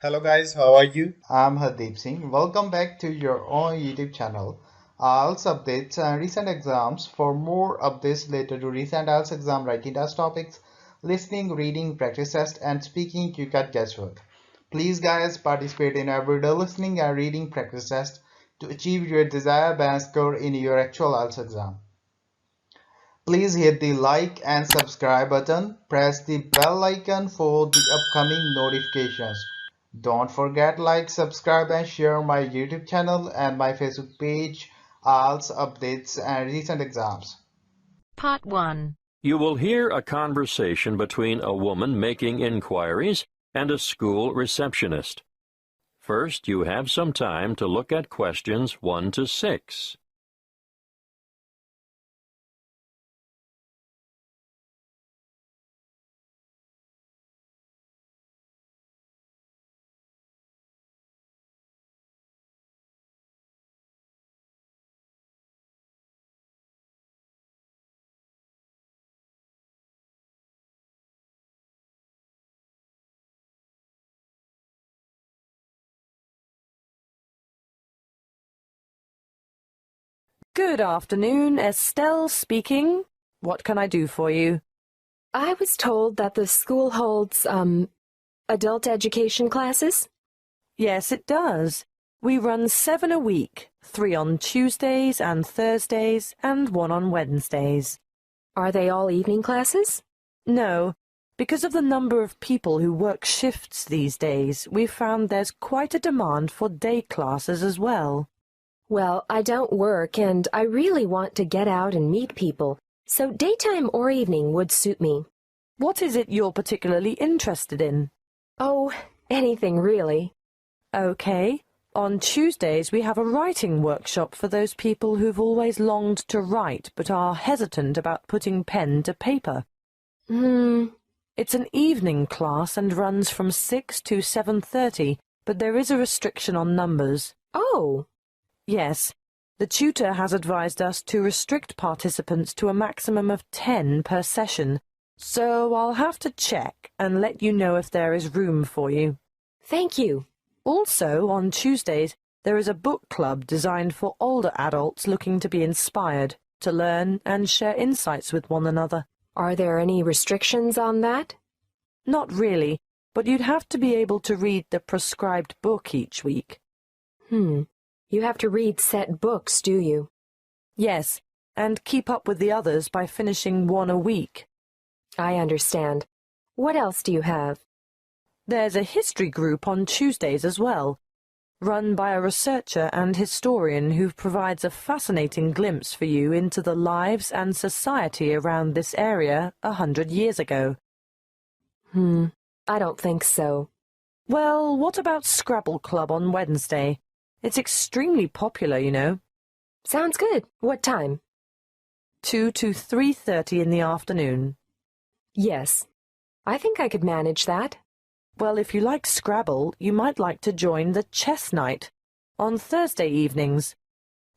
Hello guys, how are you? I'm Hardeep Singh. Welcome back to your own YouTube channel. IELTS updates and recent exams. For more updates related to recent IELTS exam writing test topics, listening, reading, practice test, and speaking, you got guesswork. Please, guys, participate in everyday listening and reading practice test to achieve your desired band score in your actual IELTS exam. Please hit the like and subscribe button. Press the bell icon for the upcoming notifications. Don't forget like, subscribe and share my YouTube channel and my Facebook page, IELTS updates and recent exams. Part 1. You will hear a conversation between a woman making inquiries and a school receptionist. First, you have some time to look at questions 1 to 6. Good afternoon, Estelle speaking. What can I do for you? I was told that the school holds, adult education classes. Yes, it does. We run 7 a week, 3 on Tuesdays and Thursdays, and 1 on Wednesdays. Are they all evening classes? No, because of the number of people who work shifts these days, we've found there's quite a demand for day classes as well. Well, I don't work, and I really want to get out and meet people, so daytime or evening would suit me. What is it you're particularly interested in? Oh, anything really. Okay. On Tuesdays, we have a writing workshop for those people who've always longed to write but are hesitant about putting pen to paper. It's an evening class and runs from 6 to 7:30, but there is a restriction on numbers. Oh. Yes. The tutor has advised us to restrict participants to a maximum of 10 per session, so I'll have to check and let you know if there is room for you. Thank you. Also, on Tuesdays, there is a book club designed for older adults looking to be inspired, to learn and share insights with one another. Are there any restrictions on that? Not really, but you'd have to be able to read the prescribed book each week. You have to read set books, do you? Yes, and keep up with the others by finishing 1 a week. I understand. What else do you have? There's a history group on Tuesdays as well, run by a researcher and historian who provides a fascinating glimpse for you into the lives and society around this area 100 years ago. I don't think so. Well, what about Scrabble Club on Wednesday? It's extremely popular, you know. Sounds good. What time? 2 to 3:30 in the afternoon. Yes. I think I could manage that. Well, if you like Scrabble, you might like to join the chess night on Thursday evenings.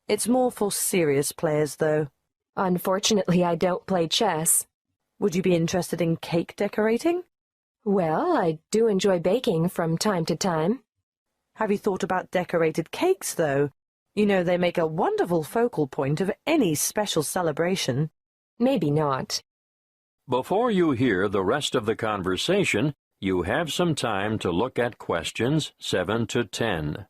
It's more for serious players, though. Unfortunately, I don't play chess. Would you be interested in cake decorating? Well, I do enjoy baking from time to time. Have you thought about decorated cakes, though? You know, they make a wonderful focal point of any special celebration. Maybe not. Before you hear the rest of the conversation, you have some time to look at questions 7 to 10.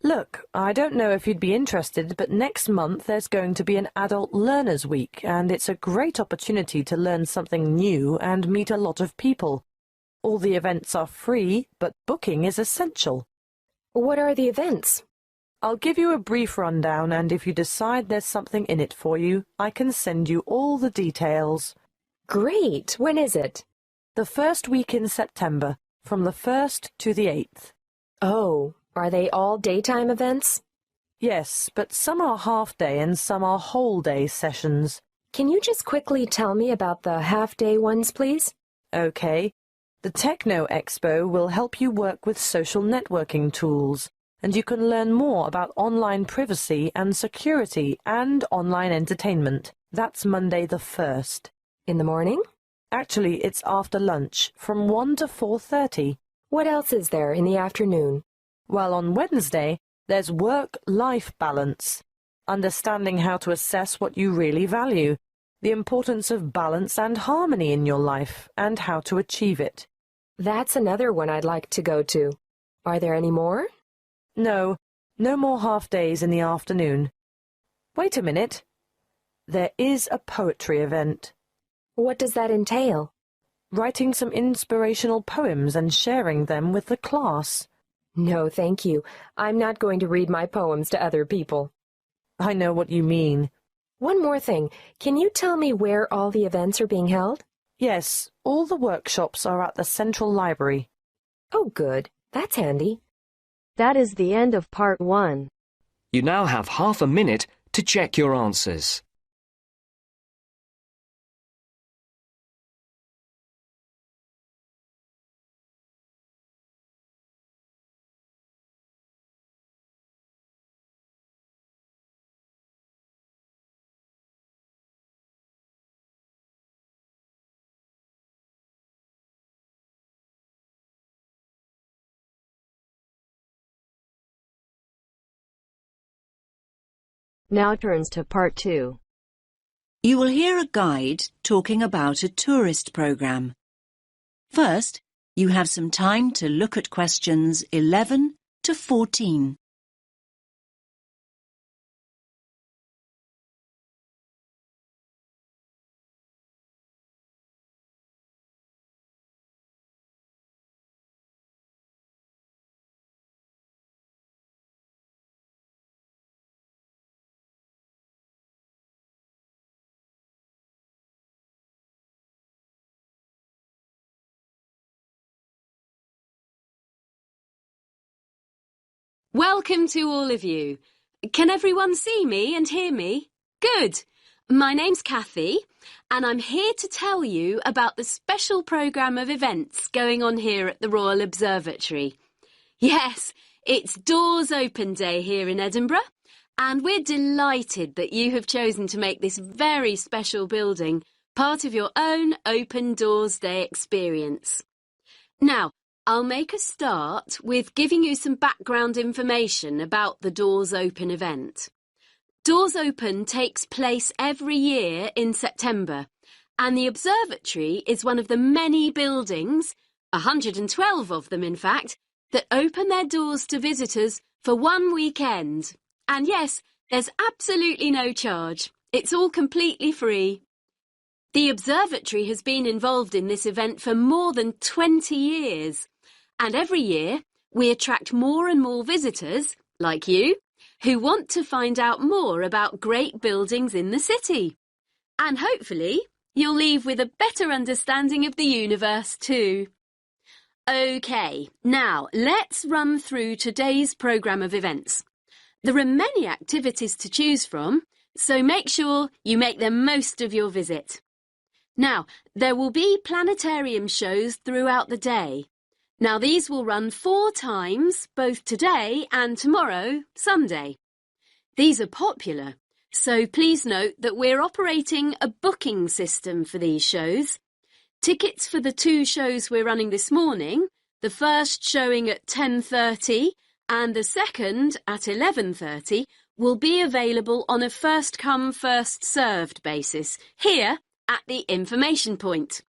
Look, I don't know if you'd be interested, but next month there's going to be an Adult Learners Week, and it's a great opportunity to learn something new and meet a lot of people. All the events are free, but booking is essential. What are the events? I'll give you a brief rundown, and if you decide there's something in it for you, I can send you all the details. Great! When is it? The first week in September, from the 1st to the 8th. Oh, are they all daytime events? Yes, but some are half-day and some are whole-day sessions. Can you just quickly tell me about the half-day ones, please? Okay. The Techno Expo will help you work with social networking tools, and you can learn more about online privacy and security and online entertainment. That's Monday the 1st. In the morning? Actually, it's after lunch, from 1 to 4:30. What else is there in the afternoon? While on Wednesday, there's work-life balance, understanding how to assess what you really value, the importance of balance and harmony in your life, and how to achieve it. That's another one I'd like to go to. Are there any more? No, no more half-days in the afternoon. Wait a minute. There is a poetry event. What does that entail? Writing some inspirational poems and sharing them with the class. No, thank you. I'm not going to read my poems to other people. I know what you mean. One more thing. Can you tell me where all the events are being held? Yes, all the workshops are at the Central Library. Oh, good. That's handy. That is the end of part 1. You now have half a minute to check your answers. Now turns to part 2. You will hear a guide talking about a tourist programme. First, you have some time to look at questions 11 to 14. Welcome to all of you. Can everyone see me and hear me? Good. My name's Kathy, and I'm here to tell you about the special programme of events going on here at the Royal Observatory. Yes, it's Doors Open Day here in Edinburgh, and we're delighted that you have chosen to make this very special building part of your own Open Doors Day experience. Now, I'll make a start with giving you some background information about the Doors Open event. Doors Open takes place every year in September, and the observatory is one of the many buildings, 112 of them in fact, that open their doors to visitors for one weekend. And yes, there's absolutely no charge. It's all completely free. The observatory has been involved in this event for more than 20 years. And every year, we attract more and more visitors, like you, who want to find out more about great buildings in the city. And hopefully, you'll leave with a better understanding of the universe too. OK, now let's run through today's programme of events. There are many activities to choose from, so make sure you make the most of your visit. Now, there will be planetarium shows throughout the day. Now, these will run 4 times, both today and tomorrow, Sunday. These are popular, so please note that we're operating a booking system for these shows. Tickets for the 2 shows we're running this morning, the first showing at 10:30 and the second at 11:30, will be available on a first-come, first-served basis, here at the information point.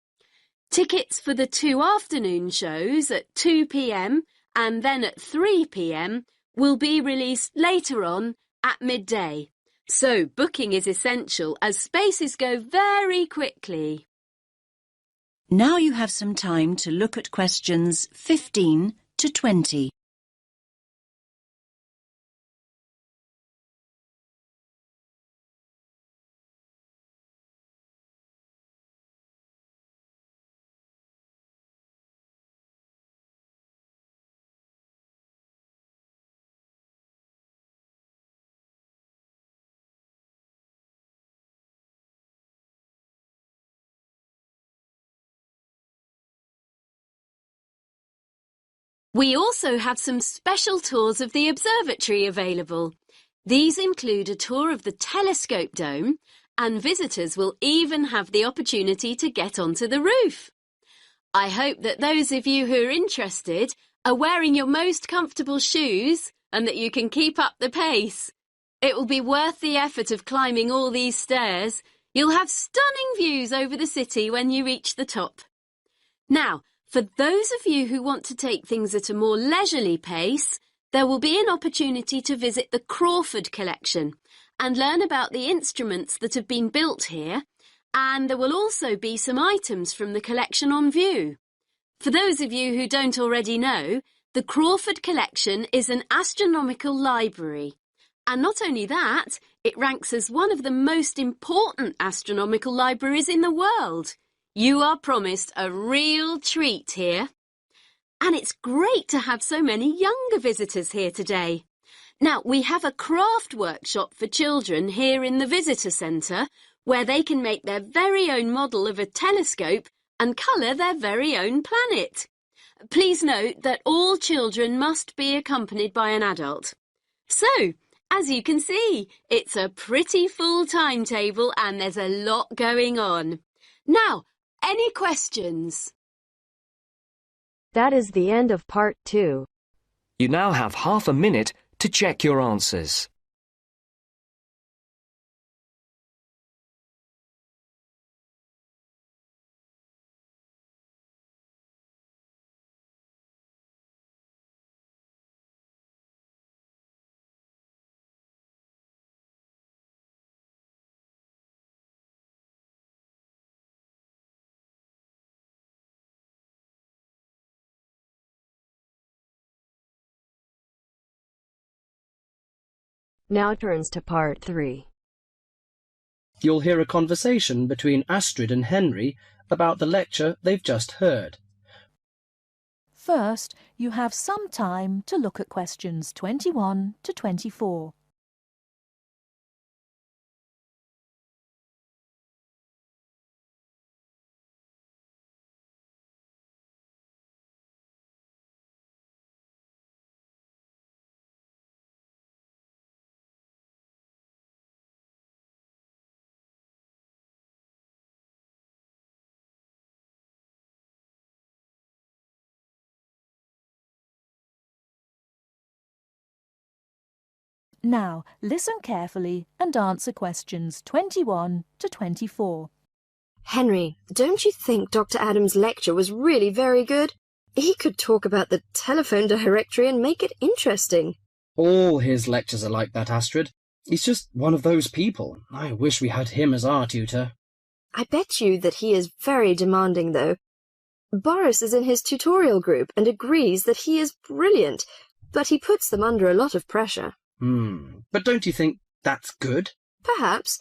Tickets for the 2 afternoon shows at 2 p.m. and then at 3 p.m. will be released later on at midday. So booking is essential as spaces go very quickly. Now you have some time to look at questions 15 to 20. We also have some special tours of the observatory available. These include a tour of the telescope dome, and visitors will even have the opportunity to get onto the roof. I hope that those of you who are interested are wearing your most comfortable shoes and that you can keep up the pace. It will be worth the effort of climbing all these stairs. You'll have stunning views over the city when you reach the top. Now, for those of you who want to take things at a more leisurely pace, there will be an opportunity to visit the Crawford collection and learn about the instruments that have been built here, and there will also be some items from the collection on view. For those of you who don't already know, the Crawford collection is an astronomical library. And not only that, it ranks as one of the most important astronomical libraries in the world. You are promised a real treat here. And it's great to have so many younger visitors here today. Now, we have a craft workshop for children here in the visitor centre where they can make their very own model of a telescope and colour their very own planet. Please note that all children must be accompanied by an adult. So, as you can see, it's a pretty full timetable and there's a lot going on. Now, any questions? That is the end of part 2. You now have half a minute to check your answers. Now turns to part 3. You'll hear a conversation between Astrid and Henry about the lecture they've just heard. First, you have some time to look at questions 21 to 24. Now, listen carefully and answer questions 21 to 24. Henry, don't you think Dr. Adams' lecture was really very good? He could talk about the telephone directory and make it interesting. All his lectures are like that, Astrid. He's just one of those people. I wish we had him as our tutor. I bet you that he is very demanding, though. Boris is in his tutorial group and agrees that he is brilliant, but he puts them under a lot of pressure. But don't you think that's good? Perhaps.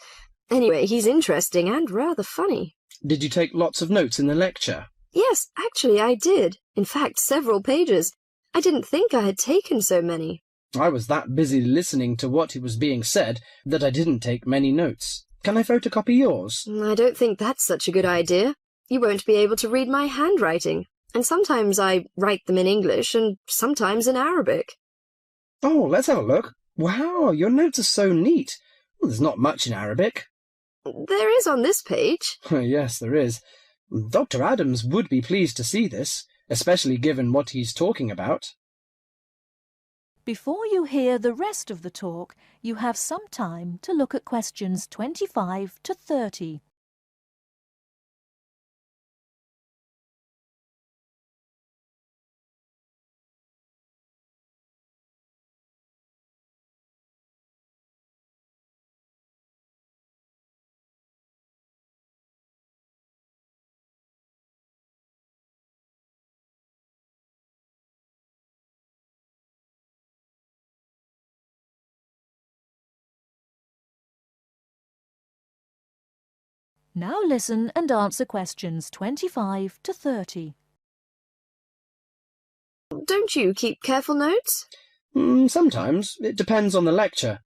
Anyway, he's interesting and rather funny. Did you take lots of notes in the lecture? Yes, actually I did. In fact, several pages. I didn't think I had taken so many. I was that busy listening to what was being said that I didn't take many notes. Can I photocopy yours? I don't think that's such a good idea. You won't be able to read my handwriting. And sometimes I write them in English and sometimes in Arabic. Oh, let's have a look. Wow, your notes are so neat. Well, there's not much in Arabic. There is on this page. Yes, there is. Dr. Adams would be pleased to see this, especially given what he's talking about. Before you hear the rest of the talk, you have some time to look at questions 25 to 30. Now listen and answer questions 25 to 30. Don't you keep careful notes? Sometimes. It depends on the lecture.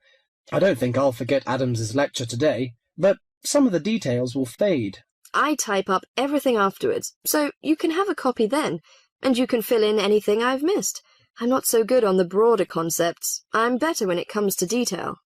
I don't think I'll forget Adams's lecture today, but some of the details will fade. I type up everything afterwards, so you can have a copy then. and you can fill in anything I've missed. I'm not so good on the broader concepts. I'm better when it comes to detail.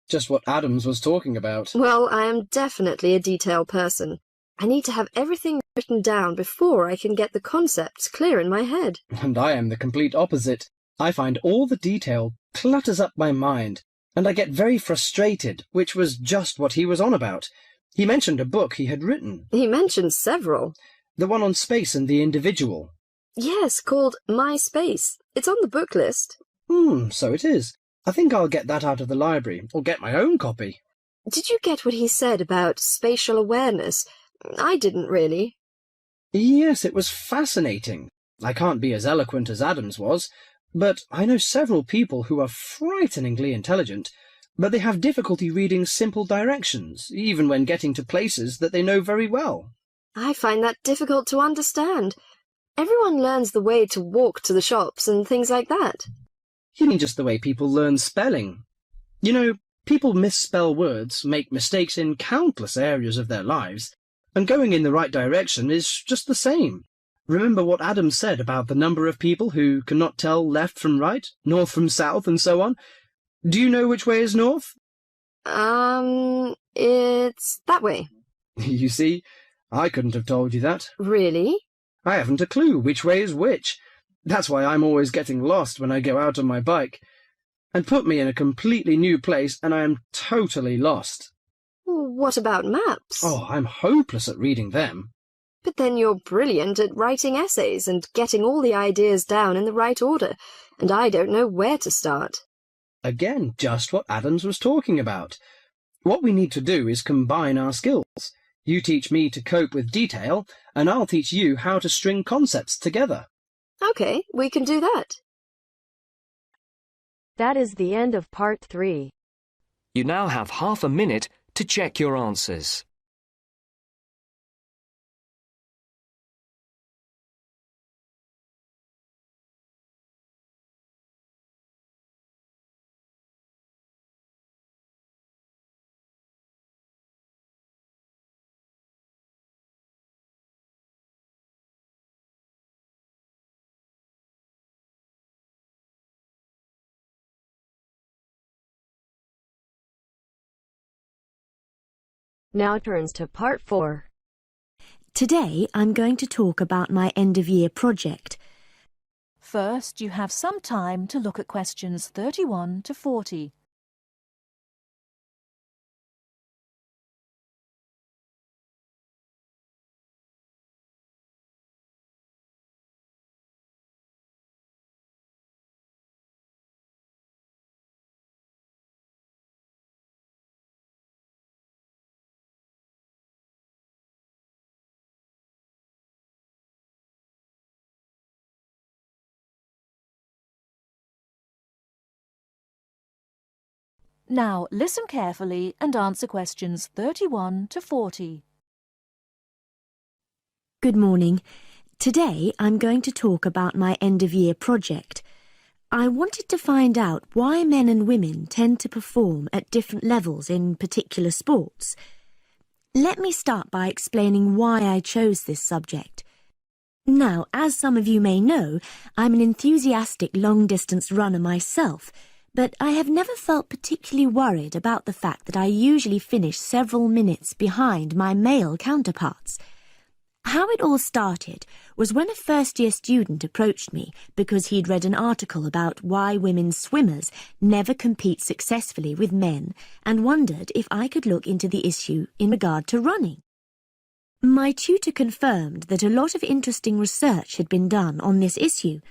Just what Adams was talking about. Well, I am definitely a detail person. I need to have everything written down before I can get the concepts clear in my head. And I am the complete opposite. I find all the detail clutters up my mind, and I get very frustrated, which was just what he was on about. He mentioned a book he had written. He mentioned several. The one on space and the individual. Yes, called My Space. It's on the book list. So it is. I think I'll get that out of the library, or get my own copy. Did you get what he said about spatial awareness? I didn't really. Yes, it was fascinating. I can't be as eloquent as Adams was, but I know several people who are frighteningly intelligent, but they have difficulty reading simple directions, even when getting to places that they know very well. I find that difficult to understand. Everyone learns the way to walk to the shops and things like that. You mean just the way people learn spelling? You know, people misspell words, make mistakes in countless areas of their lives, and going in the right direction is just the same. Remember what Adams said about the number of people who cannot tell left from right, north from south, and so on? Do you know which way is north? It's that way. You see, I couldn't have told you that. Really? I haven't a clue which way is which. That's why I'm always getting lost when I go out on my bike. And put me in a completely new place and I am totally lost. What about maps? Oh, I'm hopeless at reading them. But then you're brilliant at writing essays and getting all the ideas down in the right order, and I don't know where to start. Again, just what Adams was talking about. What we need to do is combine our skills. You teach me to cope with detail, and I'll teach you how to string concepts together. Okay, we can do that. That is the end of part 3. You now have half a minute to check your answers. Now turns to part 4. Today I'm going to talk about my end-of-year project. First, you have some time to look at questions 31 to 40. Now listen carefully and answer questions 31 to 40. Good morning. Today I'm going to talk about my end-of-year project. I wanted to find out why men and women tend to perform at different levels in particular sports. Let me start by explaining why I chose this subject. Now, as some of you may know, I'm an enthusiastic long-distance runner myself, but I have never felt particularly worried about the fact that I usually finish several minutes behind my male counterparts. How it all started was when a first-year student approached me because he'd read an article about why women swimmers never compete successfully with men and wondered if I could look into the issue in regard to running. My tutor confirmed that a lot of interesting research had been done on this issue,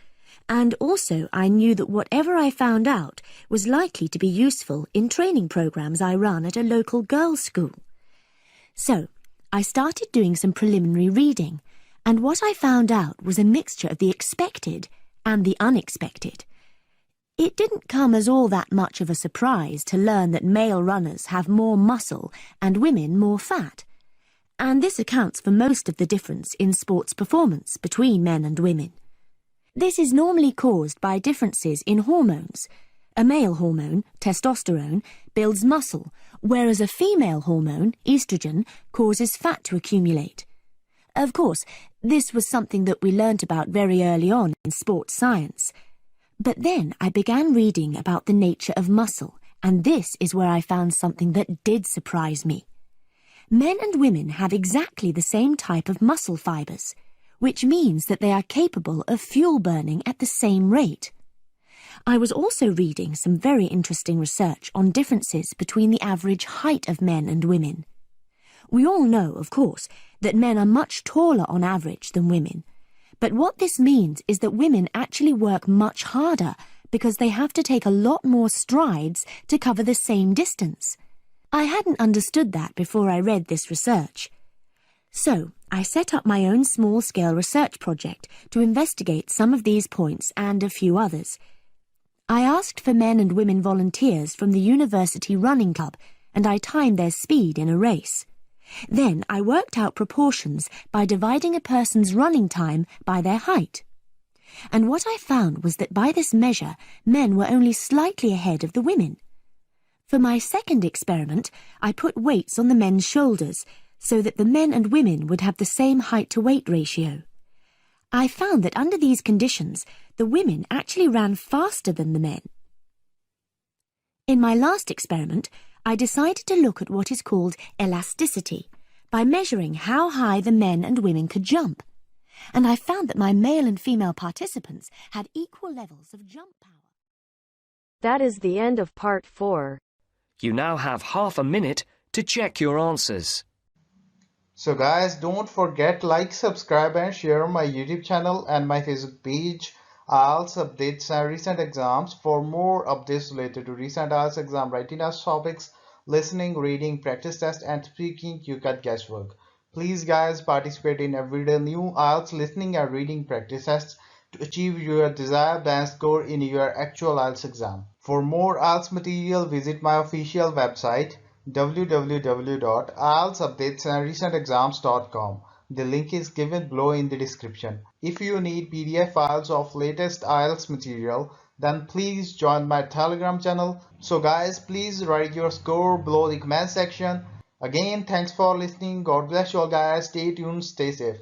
and also I knew that whatever I found out was likely to be useful in training programs I run at a local girls' school. So, I started doing some preliminary reading, and what I found out was a mixture of the expected and the unexpected. It didn't come as all that much of a surprise to learn that male runners have more muscle and women more fat, and this accounts for most of the difference in sports performance between men and women. This is normally caused by differences in hormones. A male hormone, testosterone, builds muscle, whereas a female hormone, estrogen, causes fat to accumulate. Of course, This was something that we learnt about very early on in sports science. But then I began reading about the nature of muscle, and this is where I found something that did surprise me. Men and women have exactly the same type of muscle fibers, which means that they are capable of fuel burning at the same rate. I was also reading some very interesting research on differences between the average height of men and women. We all know, of course, that men are much taller on average than women, but what this means is that women actually work much harder because they have to take a lot more strides to cover the same distance. I hadn't understood that before I read this research. So, I set up my own small-scale research project to investigate some of these points and a few others. I asked for men and women volunteers from the University Running Club, and I timed their speed in a race. Then I worked out proportions by dividing a person's running time by their height. And what I found was that by this measure, men were only slightly ahead of the women. For my second experiment, I put weights on the men's shoulders so that the men and women would have the same height-to-weight ratio. I found that under these conditions, the women actually ran faster than the men. In my last experiment, I decided to look at what is called elasticity by measuring how high the men and women could jump. And I found that my male and female participants had equal levels of jump power. That is the end of part 4. You now have half a minute to check your answers. So guys, don't forget like, subscribe and share my YouTube channel and my Facebook page, IELTS updates and recent exams. For more updates related to recent IELTS exam writing test topics, listening, reading, practice test and speaking, you got guesswork. Please guys, participate in everyday new IELTS listening and reading practice tests to achieve your desired band score in your actual IELTS exam. For more IELTS material, visit my official website www.ieltsupdatesandrecentexams.com. The link is given below in the description. If you need PDF files of latest IELTS material, then please join my Telegram channel. So guys, please write your score below the comment section. Again, thanks for listening. God bless you all guys. Stay tuned, stay safe.